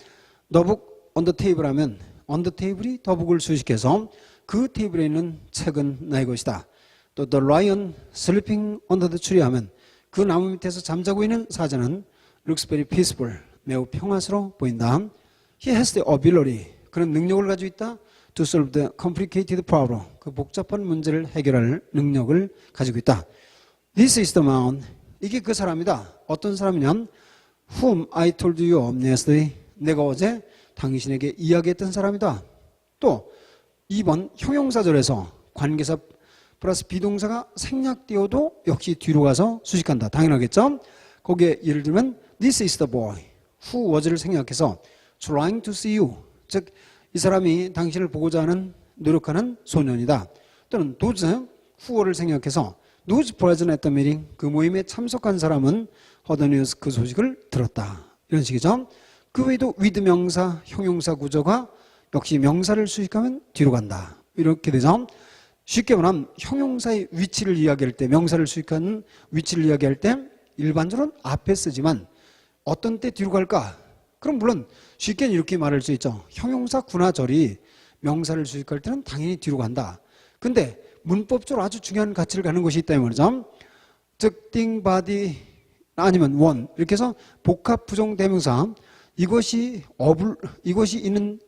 더북 on the table 하면 on the table이 더북을 수식해서 그 테이블에 있는 책은 나의 것이다. 또 the lion sleeping under the tree 하면 그 나무 밑에서 잠자고 있는 사자는 looks very peaceful. 매우 평화스러워 보인다. He has the ability. 그런 능력을 가지고 있다. To solve the complicated problem. 그 복잡한 문제를 해결할 능력을 가지고 있다. This is the man. 이게 그 사람이다. 어떤 사람이냐면 Whom I told you of yesterday. 내가 어제 당신에게 이야기했던 사람이다. 또 2번 형용사절에서 관계사 플러스 비동사가 생략되어도 역시 뒤로 가서 수식한다. 당연하겠죠? 거기에 예를 들면 This is the boy who was를 생략해서 trying to see you. 즉 이 사람이 당신을 보고자 하는 노력하는 소년이다. 또는 those who를 생략해서 those present at the meeting. 그 모임에 참석한 사람은 heard the news. 그 소식을 들었다. 이런 식이죠. 그 외에도 with 명사, 형용사 구조가 역시 명사를 수식하면 뒤로 간다. 이렇게 되죠. 쉽게 말하면 형용사의 위치를 이야기할 때, 명사를 수식하는 위치를 이야기할 때 일반적으로는 앞에 쓰지만 어떤 때 뒤로 갈까? 그럼 물론 쉽게 이렇게 말할 수 있죠. 형용사 구나 절이 명사를 수식할 때는 당연히 뒤로 간다. 근데 문법적으로 아주 중요한 가치를 갖는 것이 있다 이 말이죠. 즉 thing, body 아니면 one 이렇게 해서 복합 부정 대명사 이것이 있는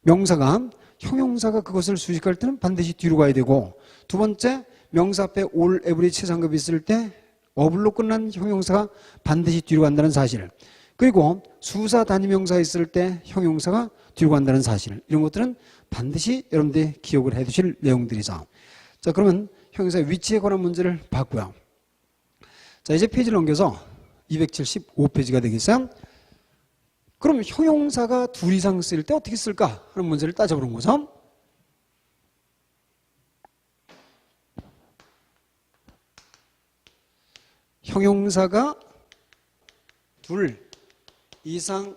명사가 형용사가 그것을 수식할 때는 반드시 뒤로 가야 되고, 두 번째 명사 앞에 all, every 최상급이 있을 때 어블로 끝난 형용사가 반드시 뒤로 간다는 사실, 그리고 수사 단위명사 있을 때 형용사가 뒤로 간다는 사실, 이런 것들은 반드시 여러분들이 기억을 해 두실 내용들이죠. 자, 그러면 형용사의 위치에 관한 문제를 봤고요. 자, 이제 페이지를 넘겨서 275페이지가 되겠어요. 그럼 형용사가 둘 이상 쓸 때 어떻게 쓸까 하는 문제를 따져보는 거죠. 형용사가 둘 이상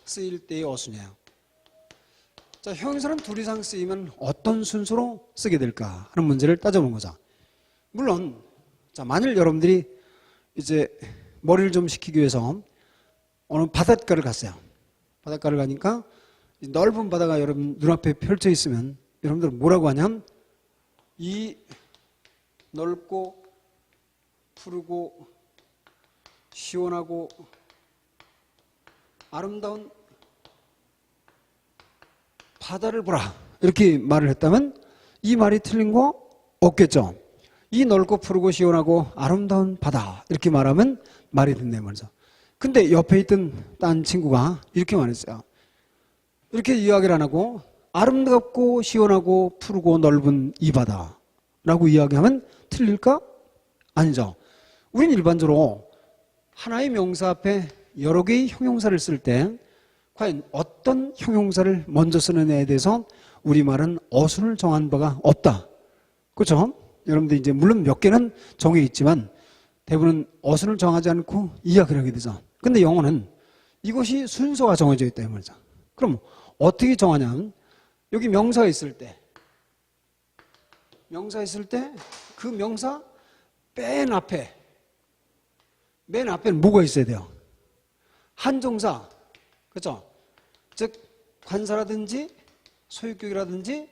쓰일 때의 어순이에요. 자, 형용사는 둘 이상 쓰이면 어떤 순서로 쓰게 될까 하는 문제를 따져보는 거죠. 물론 자, 만일 여러분들이 이제 머리를 좀 식히기 위해서 어느 바닷가를 갔어요. 바닷가를 가니까 넓은 바다가 여러분 눈앞에 펼쳐 있으면 여러분들은 뭐라고 하냐면 이 넓고 푸르고 시원하고 아름다운 바다를 보라 이렇게 말을 했다면 이 말이 틀린 거 없겠죠. 이 넓고 푸르고 시원하고 아름다운 바다 이렇게 말하면 말이 된다 말이죠. 근데 옆에 있던 딴 친구가 이렇게 말했어요. 이렇게 이야기를 안 하고 아름답고 시원하고 푸르고 넓은 이 바다라고 이야기하면 틀릴까? 아니죠. 우린 일반적으로 하나의 명사 앞에 여러 개의 형용사를 쓸 때 과연 어떤 형용사를 먼저 쓰느냐에 대해서 우리말은 어순을 정한 바가 없다. 그렇죠? 여러분들 이제 물론 몇 개는 정해 있지만 대부분 어순을 정하지 않고 이야기를 하게 되죠. 근데 영어는 이것이 순서가 정해져 있다 이 말이죠. 그럼 어떻게 정하냐면 여기 명사가 있을 때 그 명사 맨 앞에는 뭐가 있어야 돼요? 한정사. 그렇죠? 즉 관사라든지 소유격이라든지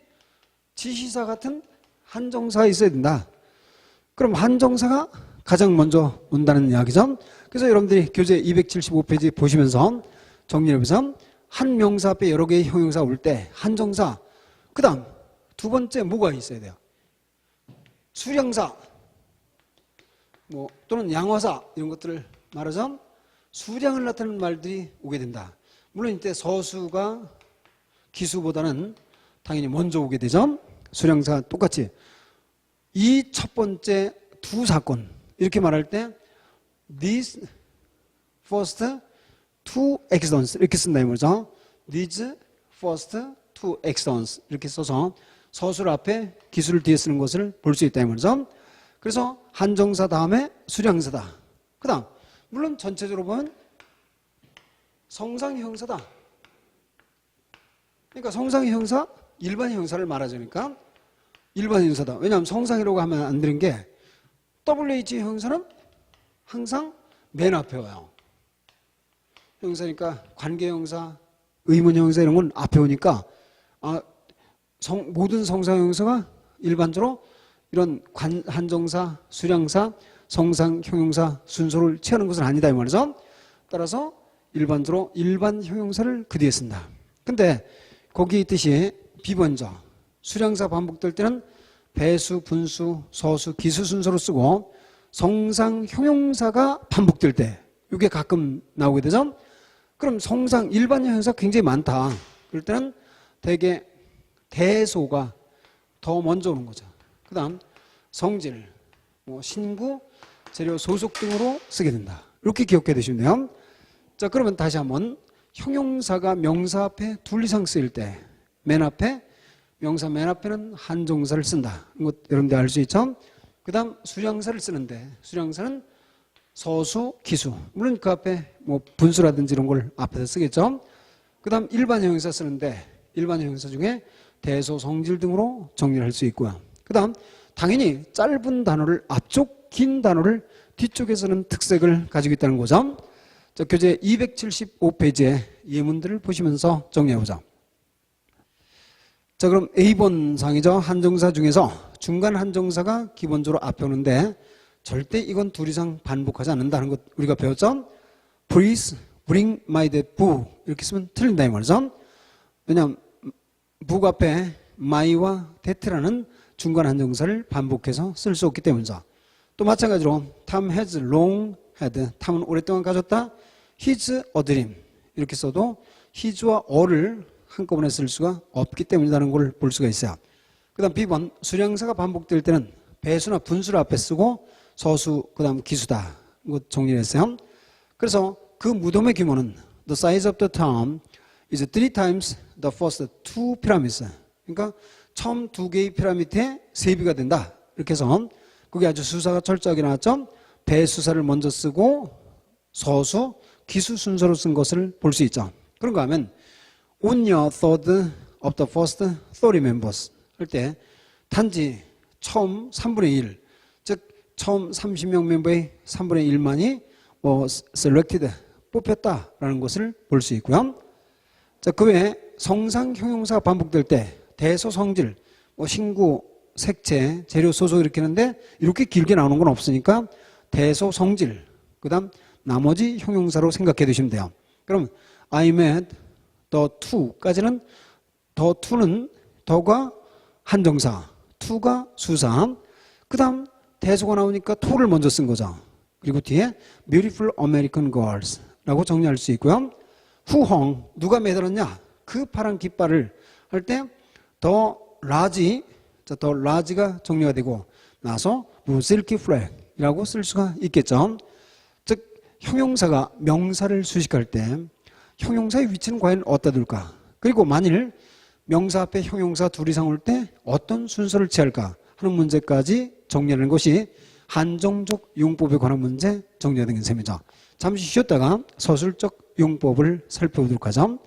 지시사 같은 한정사가 있어야 된다. 그럼 한정사가 가장 먼저 온다는 이야기죠. 그래서 여러분들이 교재 275페이지 보시면서 정리해보면 한 명사 앞에 여러 개의 형용사 올 때 한정사, 그 다음 두 번째 뭐가 있어야 돼요? 수량사 또는 양화사 이런 것들을 말하자면 수량을 나타내는 말들이 오게 된다. 물론 이때 서수가 기수보다는 당연히 먼저 오게 되죠. 수량사가 똑같이 이 첫 번째 두 사건 이렇게 말할 때 these first two accidents 이렇게 쓴다 이 말이죠. these first two accidents 이렇게 써서 서술 앞에 기수를 뒤에 쓰는 것을 볼 수 있다 이 말이죠. 그래서 한정사 다음에 수량사다. 그 다음 물론 전체적으로 보면 성상의 형사다. 그러니까 성상의 형사 일반의 형사를 말하자니까 일반의 형사다. 왜냐하면 성상이라고 하면 안 되는 게 WH 형사는 항상 맨 앞에 와요. 형사니까 관계형사, 의문형사 이런 건 앞에 오니까 모든 성상 형사가 일반적으로 이런 한정사, 수량사, 성상, 형용사 순서를 취하는 것은 아니다 이 말이죠. 따라서 일반적으로 일반 형용사를 그 뒤에 쓴다. 근데 거기 있듯이 비번저, 수량사 반복될 때는 배수, 분수, 서수, 기수 순서로 쓰고 성상, 형용사가 반복될 때 이게 가끔 나오게 되죠. 그럼 성상, 일반 형용사 굉장히 많다. 그럴 때는 대개 대소가 더 먼저 오는 거죠. 그 다음 성질, 신구, 재료, 소속 등으로 쓰게 된다. 이렇게 기억해 두시면 돼요. 자, 그러면 다시 한번 형용사가 명사 앞에 둘 이상 쓰일 때 맨 앞에 명사 맨 앞에는 한정사를 쓴다. 이것 여러분들 알 수 있죠? 그 다음 수량사를 쓰는데 수량사는 서수, 기수. 물론 그 앞에 분수라든지 이런 걸 앞에서 쓰겠죠? 그 다음 일반 형용사 쓰는데 일반 형용사 중에 대소, 성질 등으로 정리를 할 수 있고요. 그 다음 당연히 짧은 단어를 앞쪽, 긴 단어를 뒤쪽에 쓰는 특색을 가지고 있다는 거죠. 자, 교재 275페이지의 예문들을 보시면서 정리해보자. 자, 그럼 A번 상이죠. 한정사 중에서 중간 한정사가 기본적으로 앞에 오는데 절대 이건 둘 이상 반복하지 않는다는 것 우리가 배웠죠. Please bring my that book 이렇게 쓰면 틀린다 이 말이죠. 왜냐하면 book 앞에 my와 that라는 중간 한정사를 반복해서 쓸 수 없기 때문이죠. 또 마찬가지로 Tom has long had, 탐은 오랫동안 가졌다. His a dream 이렇게 써도 his와 a를 한꺼번에 쓸 수가 없기 때문이라는 걸 볼 수가 있어요. 그 다음 B번 수량사가 반복될 때는 배수나 분수를 앞에 쓰고 서수 그 다음 기수다. 이거 정리를 했어요. 그래서 그 무덤의 규모는 The size of the tomb is 3 times the first two pyramids. 그러니까 처음 두 개의 피라미드의 3배가 된다. 이렇게 해서 그게 아주 수사가 철저하게 나왔죠. 배수사를 먼저 쓰고 서수, 기수 순서로 쓴 것을 볼 수 있죠. 그런가 하면 On your third of the first 30 members 할 때 단지 처음 3분의 1, 즉 처음 30명 멤버의 3분의 1만이 selected, 뽑혔다라는 것을 볼 수 있고요. 자, 그 외에 성상 형용사가 반복될 때 대소, 성질, 신구, 색채, 재료, 소속 이렇게 하는데 이렇게 길게 나오는 건 없으니까 대소성질, 그 다음 나머지 형용사로 생각해 두시면 돼요. 그럼 I met the two까지는 the two는 더가 한정사, to가 수사, 그 다음 대소가 나오니까 to를 먼저 쓴 거죠. 그리고 뒤에 beautiful American girls 라고 정리할 수 있고요. 후홍, 누가 매달았냐? 그 파란 깃발을 할 때 더 라지, 자, 더 라지가 정리가 되고 나서 silky flag이라고 쓸 수가 있겠죠. 즉 형용사가 명사를 수식할 때 형용사의 위치는 과연 어디다 둘까? 그리고 만일 명사 앞에 형용사 둘 이상 올 때 어떤 순서를 취할까 하는 문제까지 정리하는 것이 한정적 용법에 관한 문제 정리가 된 셈이죠. 잠시 쉬었다가 서술적 용법을 살펴보도록 하죠.